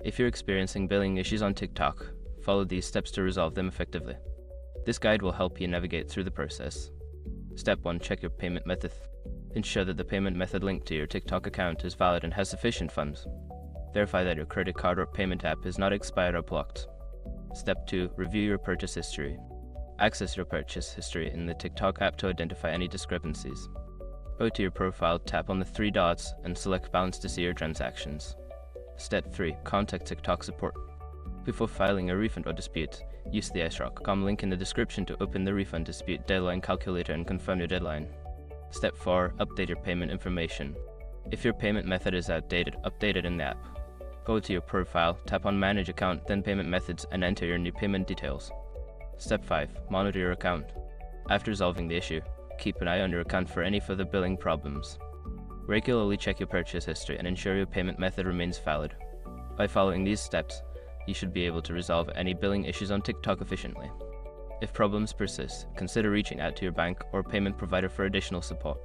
If you're experiencing billing issues on TikTok, follow these steps to resolve them effectively. This guide will help you navigate through the process. Step 1. Check your payment method. Ensure that the payment method linked to your TikTok account is valid and has sufficient funds. Verify that your credit card or payment app is not expired or blocked. Step 2. Review your purchase history. Access your purchase history in the TikTok app to identify any discrepancies. Go to your profile, tap on the 3 dots, and select Balance to see your transactions. Step 3. Contact TikTok support. Before filing a refund or dispute, use the icerock.com link in the description to open the refund dispute deadline calculator and confirm your deadline. Step 4. Update your payment information. If your payment method is outdated, update it in the app. Go to your profile, tap on Manage Account, then Payment Methods, and enter your new payment details. Step 5. Monitor your account. After resolving the issue, keep an eye on your account for any further billing problems. Regularly check your purchase history and ensure your payment method remains valid. By following these steps, you should be able to resolve any billing issues on TikTok efficiently. If problems persist, consider reaching out to your bank or payment provider for additional support.